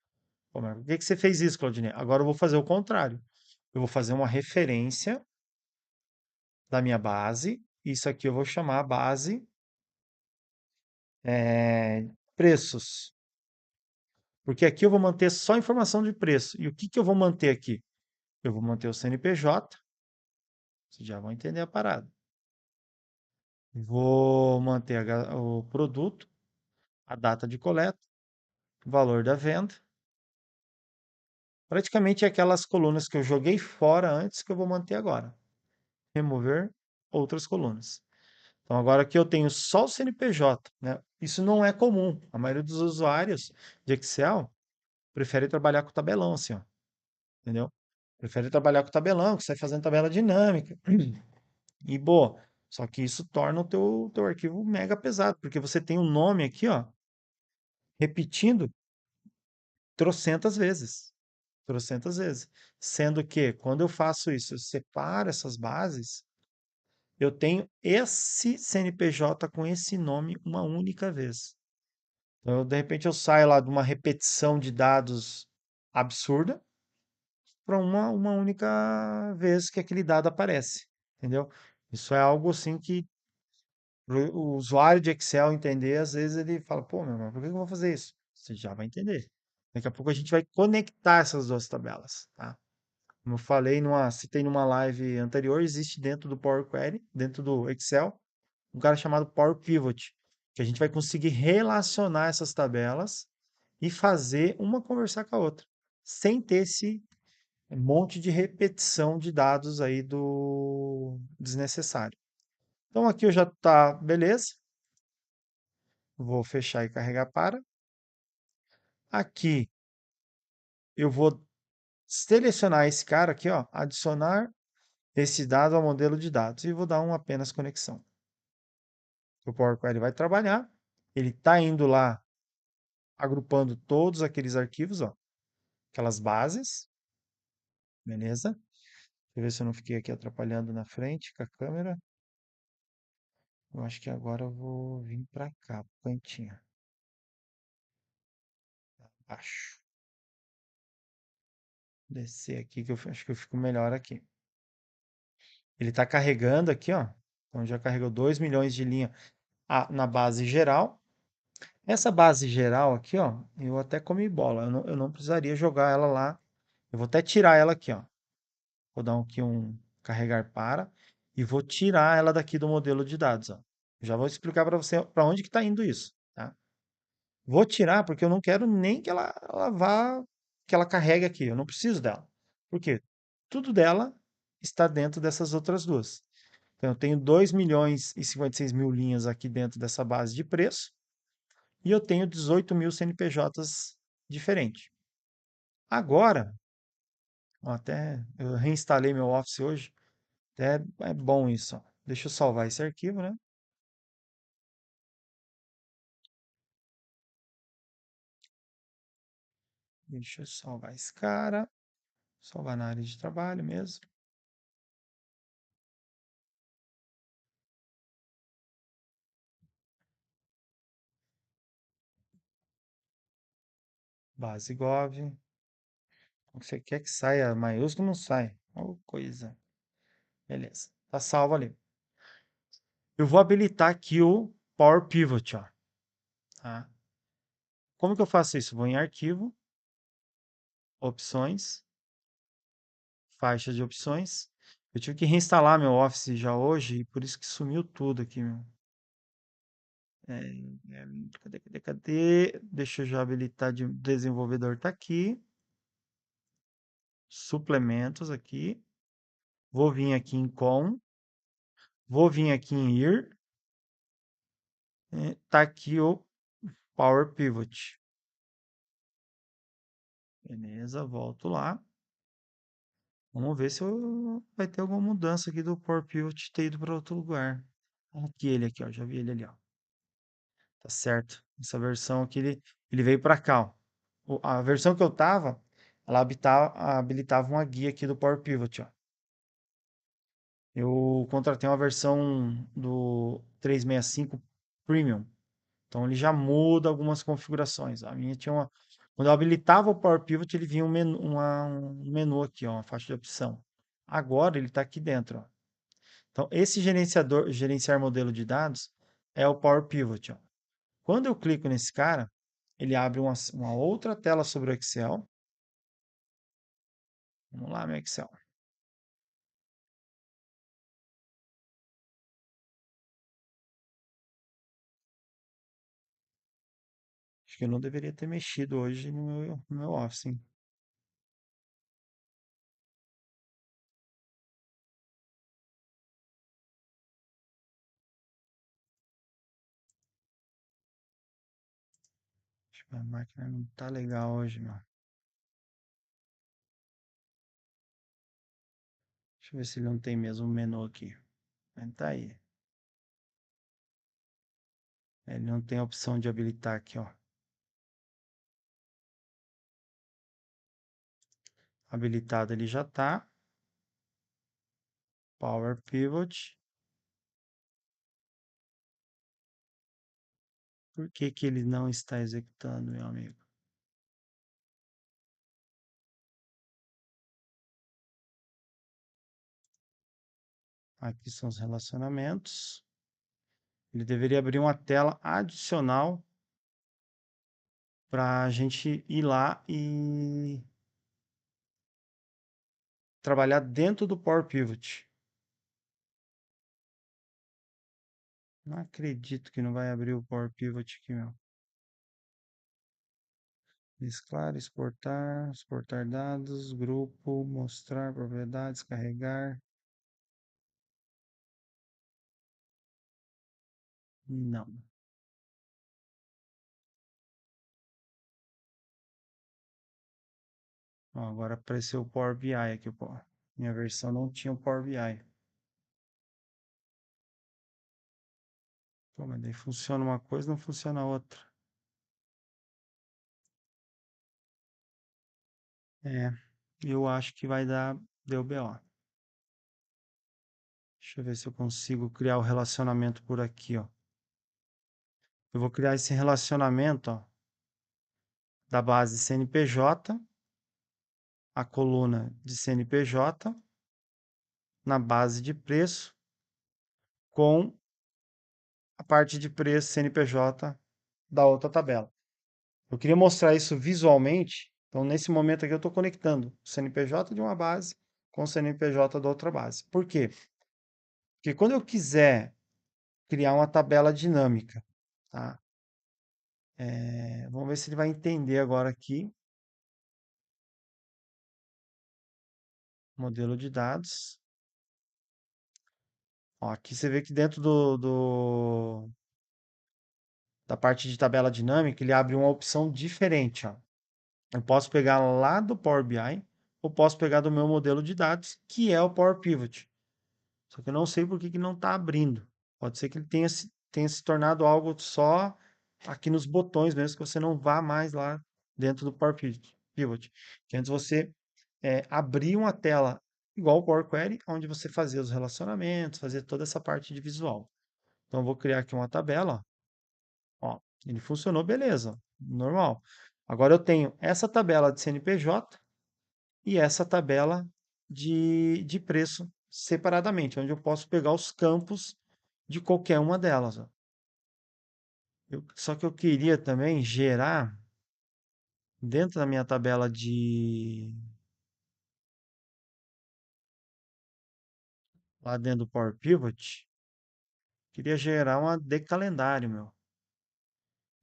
Pô, mas por que que você fez isso, Claudinei? Agora eu vou fazer o contrário. Eu vou fazer uma referência da minha base. Isso aqui eu vou chamar a base preços. Porque aqui eu vou manter só informação de preço. E o que que eu vou manter aqui? Eu vou manter o CNPJ. Vocês já vão entender a parada. Vou manter o produto, a data de coleta, o valor da venda. Praticamente aquelas colunas que eu joguei fora antes que eu vou manter agora. Remover outras colunas. Então agora aqui eu tenho só o CNPJ, né? Isso não é comum. A maioria dos usuários de Excel prefere trabalhar com tabelão assim, ó, entendeu? Prefere trabalhar com tabelão, que sai fazendo tabela dinâmica. E boa. Só que isso torna o teu arquivo mega pesado, porque você tem um nome aqui, ó, repetindo trocentas vezes. Trocentas vezes. Sendo que, quando eu faço isso, eu separo essas bases, eu tenho esse CNPJ com esse nome uma única vez. Então, de repente, eu saio lá de uma repetição de dados absurda para uma única vez que aquele dado aparece, entendeu? Isso é algo assim que o usuário de Excel entender, às vezes ele fala, pô, meu irmão, por que eu vou fazer isso? Você já vai entender. Daqui a pouco a gente vai conectar essas duas tabelas, tá? Como eu falei citei numa live anterior, existe dentro do Power Query, dentro do Excel, um cara chamado Power Pivot, que a gente vai conseguir relacionar essas tabelas e fazer uma conversar com a outra, sem ter esse monte de repetição de dados aí do desnecessário. Então aqui eu já tá, beleza. Vou fechar e carregar para. Aqui eu vou selecionar esse cara aqui, ó, adicionar esse dado ao modelo de dados e vou dar um apenas conexão. O Power Query vai trabalhar, ele está indo lá agrupando todos aqueles arquivos, ó, aquelas bases, beleza? Deixa eu ver se eu não fiquei aqui atrapalhando na frente com a câmera. Eu acho que agora eu vou vir para cá, pro cantinho, acho. Descer aqui que eu acho que eu fico melhor aqui. Ele está carregando aqui, ó. Então já carregou 2 milhões de linha na base geral. Essa base geral aqui, ó, eu até comi bola. Eu não precisaria jogar ela lá. Eu vou até tirar ela aqui, ó. Vou dar aqui um carregar para e vou tirar ela daqui do modelo de dados, ó. Já vou explicar para você para onde que está indo isso, tá? Vou tirar porque eu não quero nem que ela vá, que ela carregue aqui. Eu não preciso dela. Por quê? Tudo dela está dentro dessas outras duas. Então, eu tenho 2.056 mil linhas aqui dentro dessa base de preço e eu tenho 18 mil CNPJs diferentes. Agora, ó, até eu reinstalei meu Office hoje, até é bom isso. Ó. Deixa eu salvar esse arquivo, né? Deixa eu salvar esse cara, salvar na área de trabalho mesmo. Base Gov. Você quer que saia maiúsculo, não sai. Oh, coisa. Beleza. Tá salvo ali. Eu vou habilitar aqui o Power Pivot, ó. Tá? Como que eu faço isso? Vou em Arquivo, Opções, Faixa de opções. Eu tive que reinstalar meu Office já hoje, e por isso que sumiu tudo aqui, meu. É, cadê? Deixa eu já habilitar de desenvolvedor, tá aqui. Suplementos aqui. Vou vir aqui em Com. Vou vir aqui em Ir. Tá aqui o Power Pivot. Beleza, volto lá. Vamos ver se vai ter alguma mudança aqui do Power Pivot ter ido para outro lugar. Aqui ele aqui, ó. Já vi ele ali, ó. Tá certo. Essa versão aqui, ele veio para cá, ó. A versão que eu tava, ela habilitava uma guia aqui do Power Pivot, ó. Eu contratei uma versão do 365 Premium. Então ele já muda algumas configurações. A minha tinha uma. Quando eu habilitava o Power Pivot, ele vinha um menu aqui, ó, uma faixa de opção. Agora ele está aqui dentro, ó. Então, esse gerenciador, gerenciar modelo de dados, é o Power Pivot, ó. Quando eu clico nesse cara, ele abre uma outra tela sobre o Excel. Vamos lá, meu Excel. Acho que eu não deveria ter mexido hoje no meu Office, hein? Acho que a máquina não tá legal hoje, meu. Deixa eu ver se ele não tem mesmo um menu aqui. Mas tá aí. Ele não tem a opção de habilitar aqui, ó. Habilitado ele já tá. Power Pivot. Por que que ele não está executando, meu amigo? Aqui são os relacionamentos. Ele deveria abrir uma tela adicional para a gente ir lá e trabalhar dentro do Power Pivot. Não acredito que não vai abrir o Power Pivot aqui, meu. Mesclar, exportar dados, grupo, mostrar propriedades, carregar. Não. Ó, agora apareceu o Power BI aqui, pô. Minha versão não tinha o Power BI. Pô, mas daí funciona uma coisa, não funciona a outra. É, eu acho que vai dar, deu BO. Deixa eu ver se eu consigo criar o relacionamento por aqui, ó. Eu vou criar esse relacionamento, ó, da base CNPJ, a coluna de CNPJ, na base de preço, com a parte de preço CNPJ da outra tabela. Eu queria mostrar isso visualmente. Então, nesse momento aqui, eu estou conectando o CNPJ de uma base com o CNPJ da outra base. Por quê? Porque quando eu quiser criar uma tabela dinâmica, tá? Vamos ver se ele vai entender agora aqui. Modelo de dados. Ó, aqui você vê que dentro da parte de tabela dinâmica, ele abre uma opção diferente, ó. Eu posso pegar lá do Power BI, ou posso pegar do meu modelo de dados, que é o Power Pivot. Só que eu não sei por que que não está abrindo. Pode ser que ele tenha se tornado algo só aqui nos botões mesmo, que você não vá mais lá dentro do Power Pivot. Que antes você abria uma tela igual o Power Query, onde você fazia os relacionamentos, fazia toda essa parte de visual. Então, eu vou criar aqui uma tabela, ó, ele funcionou, beleza, normal. Agora eu tenho essa tabela de CNPJ e essa tabela de preço separadamente, onde eu posso pegar os campos de qualquer uma delas, ó. Só que eu queria também gerar dentro da minha tabela lá dentro do Power Pivot, queria gerar uma de calendário, meu.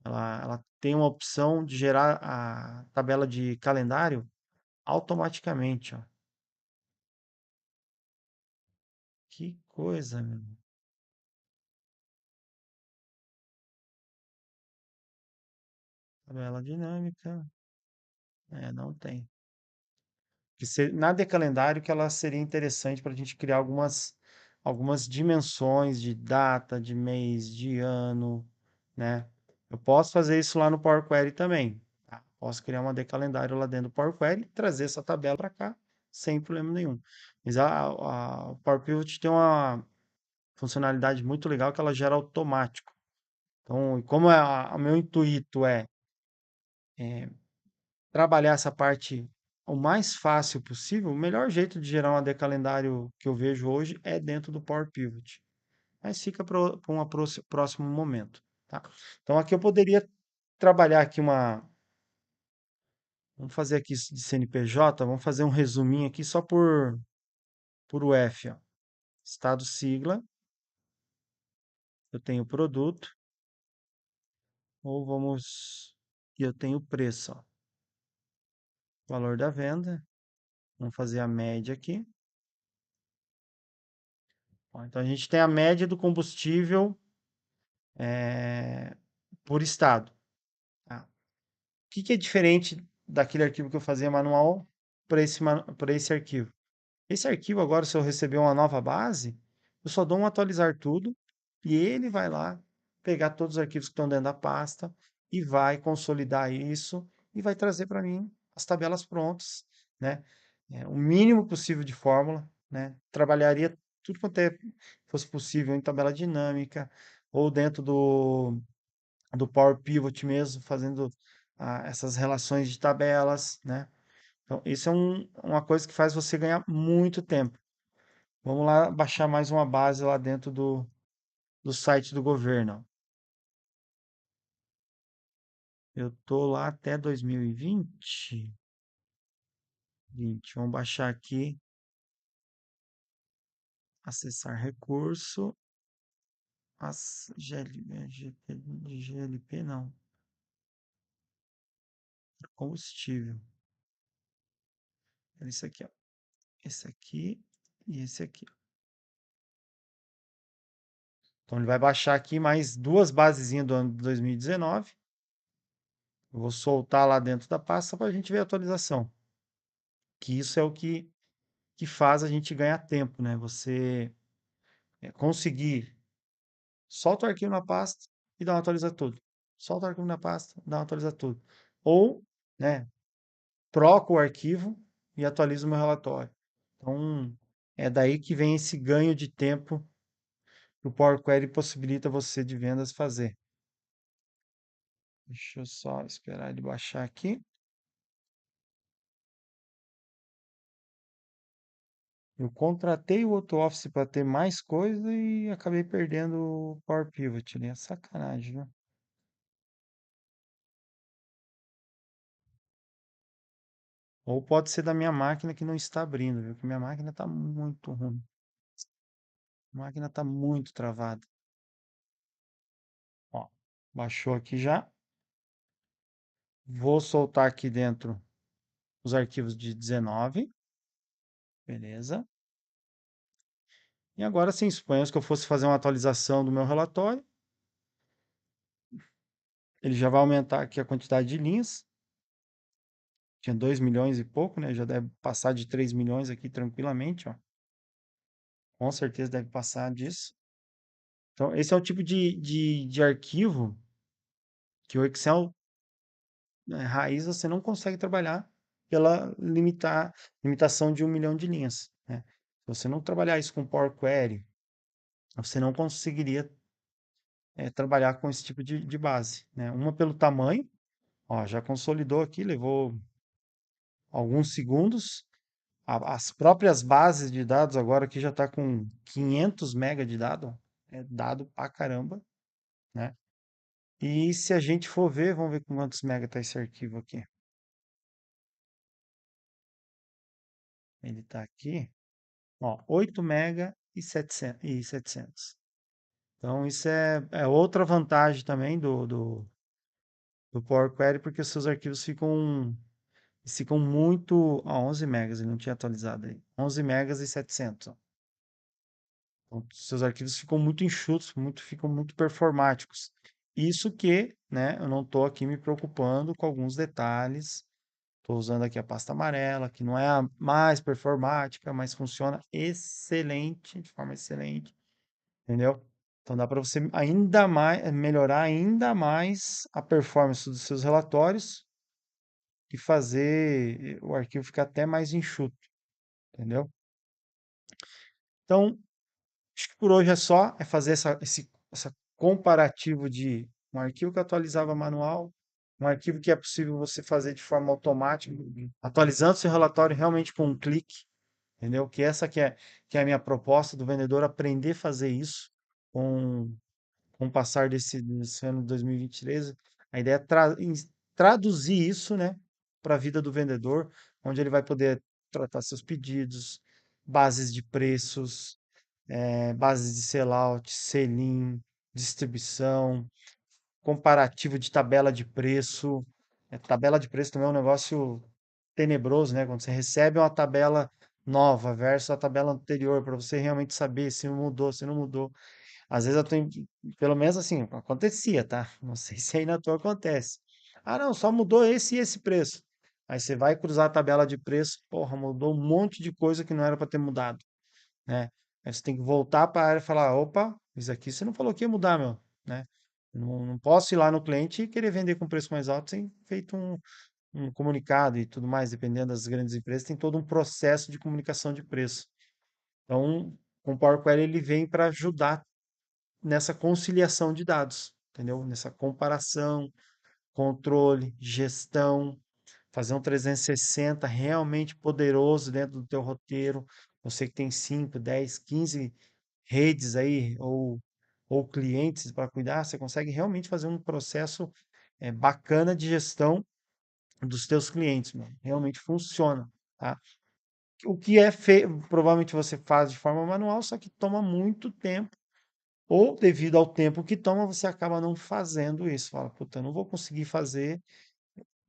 Ela tem uma opção de gerar a tabela de calendário automaticamente, ó. Que coisa, meu. Tabela dinâmica. Não tem. Nada é calendário que ela seria interessante para a gente criar algumas dimensões de data, de mês, de ano, né? Eu posso fazer isso lá no Power Query também, tá? Posso criar uma de calendário lá dentro do Power Query, trazer essa tabela para cá, sem problema nenhum. Mas o Power Pivot tem uma funcionalidade muito legal que ela gera automático. Então, como o meu intuito é trabalhar essa parte o mais fácil possível, o melhor jeito de gerar um calendário que eu vejo hoje é dentro do Power Pivot. Mas fica para um próximo momento, tá? Então aqui eu poderia trabalhar aqui vamos fazer aqui de CNPJ, vamos fazer um resuminho aqui só por UF, ó. Estado sigla, eu tenho produto, ou e eu tenho preço, ó. Valor da venda, vamos fazer a média aqui. Ó, então a gente tem a média do combustível por estado. Tá? O que que é diferente daquele arquivo que eu fazia manual para esse arquivo? Esse arquivo agora, se eu receber uma nova base, eu só dou um atualizar tudo e ele vai lá pegar todos os arquivos que estão dentro da pasta e vai consolidar isso e vai trazer para mim as tabelas prontas, né? O mínimo possível de fórmula, né? Trabalharia tudo quanto fosse possível em tabela dinâmica ou dentro do Power Pivot mesmo, fazendo essas relações de tabelas, né? Então, isso é uma coisa que faz você ganhar muito tempo. Vamos lá baixar mais uma base lá dentro do site do governo. Eu tô lá até 2020. Vamos baixar aqui, acessar recurso, GLP não, combustível. É esse aqui, ó. Esse aqui e esse aqui. Então ele vai baixar aqui mais duas basezinhas do ano de 2019. Eu vou soltar lá dentro da pasta para a gente ver a atualização. Que isso é o que faz a gente ganhar tempo, né? Você conseguir, solta o arquivo na pasta e dá uma atualiza tudo. Solta o arquivo na pasta, dá uma atualiza tudo. Ou, né, troca o arquivo e atualiza o meu relatório. Então, é daí que vem esse ganho de tempo que o Power Query possibilita você de vendas fazer. Deixa eu só esperar ele baixar aqui. Eu contratei o AutoOffice para ter mais coisa e acabei perdendo o Power Pivot, né? É sacanagem, né? Ou pode ser da minha máquina que não está abrindo, viu? Que minha máquina está muito ruim. A máquina está muito travada. Ó, baixou aqui já. Vou soltar aqui dentro os arquivos de 19, beleza? E agora sim, suponhamos que eu fosse fazer uma atualização do meu relatório, ele já vai aumentar aqui a quantidade de linhas. Tinha 2 milhões e pouco, né? Já deve passar de 3 milhões aqui tranquilamente, ó. Com certeza deve passar disso. Então, esse é o tipo de arquivo que o Excel, né, raiz, você não consegue trabalhar pela limitação de 1 milhão de linhas, né? Se você não trabalhar isso com Power Query, você não conseguiria trabalhar com esse tipo de base, né? Uma pelo tamanho, ó, já consolidou aqui, levou alguns segundos. As próprias bases de dados agora aqui já está com 500 mega de dado, é dado pra caramba, né? E se a gente for ver, vamos ver com quantos mega está esse arquivo aqui. Ele está aqui, ó, 8 mega e 700. Então isso é outra vantagem também do Power Query, porque os seus arquivos ficam muito, ó, 11 megas, ele não tinha atualizado aí. 11 megas e 700, ó. Então, seus arquivos ficam muito enxutos, ficam muito performáticos. Isso que, né, eu não estou aqui me preocupando com alguns detalhes. Estou usando aqui a pasta amarela, que não é a mais performática, mas funciona excelente, de forma excelente, entendeu? Então dá para você ainda mais melhorar ainda mais a performance dos seus relatórios e fazer o arquivo ficar até mais enxuto, entendeu? Então, acho que por hoje é só, é fazer essa comparativo de um arquivo que atualizava manual, um arquivo que é possível você fazer de forma automática, atualizando seu relatório realmente com um clique, entendeu? Que essa que é a minha proposta do vendedor, aprender a fazer isso com, com o passar desse ano de 2023. A ideia é traduzir isso, né, para a vida do vendedor, onde ele vai poder tratar seus pedidos, bases de preços, bases de sellout, sell-in, distribuição, comparativo de tabela de preço. Tabela de preço também é um negócio tenebroso, né? Quando você recebe uma tabela nova versus a tabela anterior, para você realmente saber se mudou, se não mudou. Às vezes eu tenho, pelo menos assim, acontecia, tá? Não sei se aí na tua acontece. Ah, não, só mudou esse e esse preço. Aí você vai cruzar a tabela de preço, porra, mudou um monte de coisa que não era para ter mudado, né? Aí você tem que voltar para a área e falar, opa, isso aqui você não falou que ia mudar, meu, né? Não posso ir lá no cliente e querer vender com preço mais alto sem feito um comunicado e tudo mais, dependendo das grandes empresas, tem todo um processo de comunicação de preço. Então, com o Power Query ele vem para ajudar nessa conciliação de dados, entendeu? Nessa comparação, controle, gestão, fazer um 360 realmente poderoso dentro do teu roteiro. Você que tem 5, 10, 15 redes aí ou clientes para cuidar, você consegue realmente fazer um processo bacana de gestão dos teus clientes, mano. Realmente funciona, tá? O que é feio, provavelmente você faz de forma manual, só que toma muito tempo, ou devido ao tempo que toma, você acaba não fazendo isso. Fala, puta, eu não vou conseguir fazer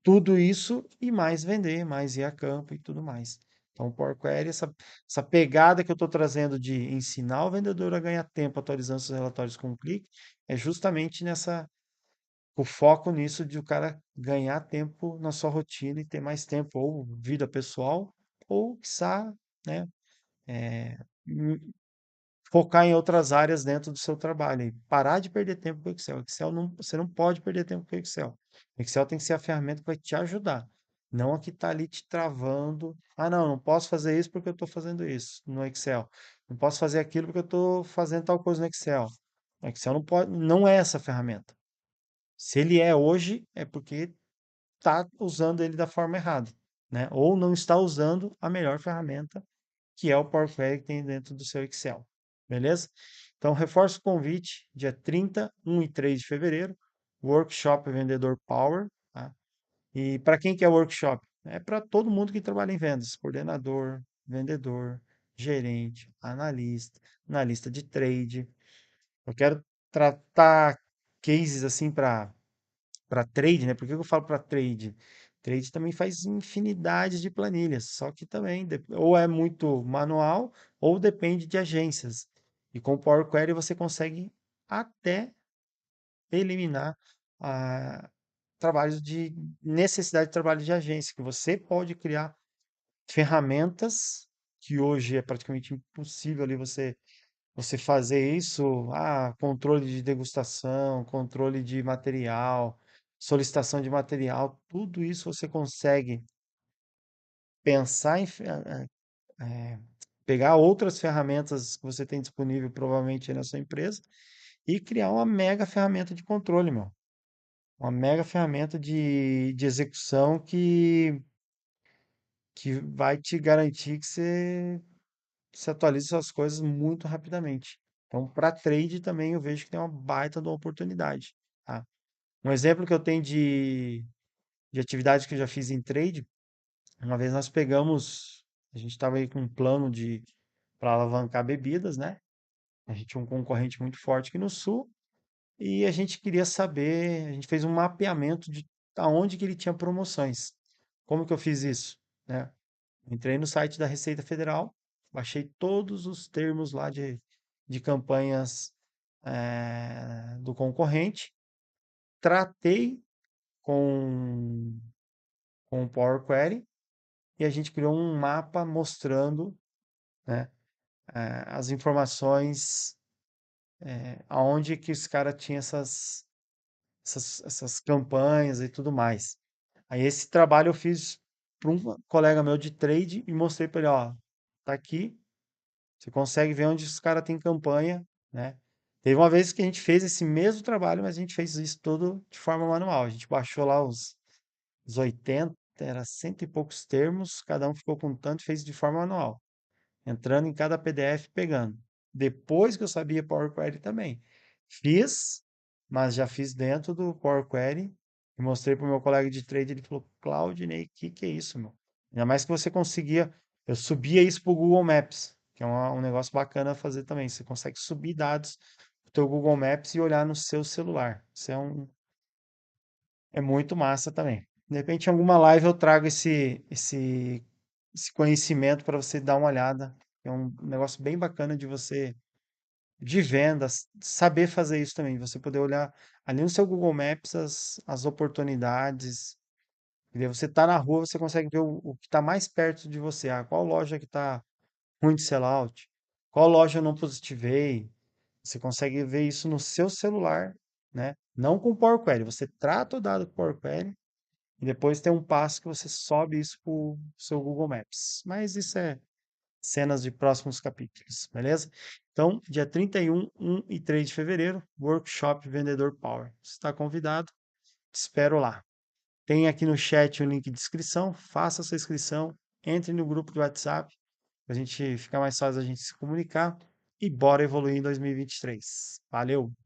tudo isso e mais vender, mais ir a campo e tudo mais. Então, o Power Query, essa pegada que eu estou trazendo de ensinar o vendedor a ganhar tempo atualizando seus relatórios com um clique, é justamente o foco nisso de o cara ganhar tempo na sua rotina e ter mais tempo, ou vida pessoal, ou, quiçá, né, hum, focar em outras áreas dentro do seu trabalho. E parar de perder tempo com o Excel. Excel não, você não pode perder tempo com o Excel. O Excel tem que ser a ferramenta que vai te ajudar. Não a que está ali te travando. Ah, não, não posso fazer isso porque eu estou fazendo isso no Excel. Não posso fazer aquilo porque eu estou fazendo tal coisa no Excel. O Excel não pode, não é essa ferramenta. Se ele é hoje, é porque está usando ele da forma errada, né? Ou não está usando a melhor ferramenta, que é o Power Query que tem dentro do seu Excel. Beleza? Então, reforço o convite, dia 30, 1 e 3 de fevereiro, Workshop Vendedor Power, tá? E para quem que é o workshop? É para todo mundo que trabalha em vendas, coordenador, vendedor, gerente, analista de trade. Eu quero tratar cases assim para para trade, né? Por que que eu falo para trade? Trade também faz infinidade de planilhas, só que também ou é muito manual ou depende de agências. E com o Power Query você consegue até eliminar trabalhos de necessidade de trabalho de agência, que você pode criar ferramentas que hoje é praticamente impossível ali você fazer isso, controle de degustação, controle de material, solicitação de material, tudo isso você consegue pensar em eh, pegar outras ferramentas que você tem disponível provavelmente aí na sua empresa e criar uma mega ferramenta de controle, meu. Uma mega ferramenta de execução que vai te garantir que você atualize suas coisas muito rapidamente. Então, para trade também eu vejo que tem uma baita de uma oportunidade, tá? Um exemplo que eu tenho de atividade que eu já fiz em trade, uma vez nós pegamos, a gente estava aí com um plano de para alavancar bebidas, né? A gente tinha um concorrente muito forte aqui no sul e a gente queria saber, a gente fez um mapeamento de aonde que ele tinha promoções. Como que eu fiz isso, né? Entrei no site da Receita Federal, baixei todos os termos lá de campanhas do concorrente, tratei com, com o Power Query e a gente criou um mapa mostrando, né, as informações, aonde que esse cara tinha essas campanhas e tudo mais. Aí esse trabalho eu fiz para um colega meu de trade e mostrei para ele, ó, tá aqui. Você consegue ver onde os caras têm campanha, né? Teve uma vez que a gente fez esse mesmo trabalho, mas a gente fez isso tudo de forma manual. A gente baixou lá os 80, era cento e poucos termos, cada um ficou com tanto, fez de forma manual, entrando em cada PDF, pegando. Depois que eu sabia Power Query também. Fiz, mas já fiz dentro do Power Query e mostrei para o meu colega de trade, ele falou, Claudinei, que é isso, meu? Ainda mais que você conseguia, eu subia isso para o Google Maps, que é um negócio bacana fazer também. Você consegue subir dados do teu Google Maps e olhar no seu celular. Isso é muito massa também. De repente, em alguma live eu trago esse conhecimento para você dar uma olhada. É um negócio bem bacana de você, de vendas, saber fazer isso também. Você poder olhar ali no seu Google Maps as oportunidades. E daí você tá na rua, você consegue ver o que está mais perto de você. Qual loja que está ruim de sellout? Qual loja eu não positivei? Você consegue ver isso no seu celular, né? Não com Power Query. Você trata o dado com Power Query e depois tem um passo que você sobe isso para o seu Google Maps. Mas isso é cenas de próximos capítulos, beleza? Então, dia 31, 1 e 3 de fevereiro, Workshop Vendedor Power. Você está convidado, te espero lá. Tem aqui no chat o link de inscrição, faça a sua inscrição, entre no grupo do WhatsApp, para a gente ficar mais fácil a gente se comunicar e bora evoluir em 2023. Valeu!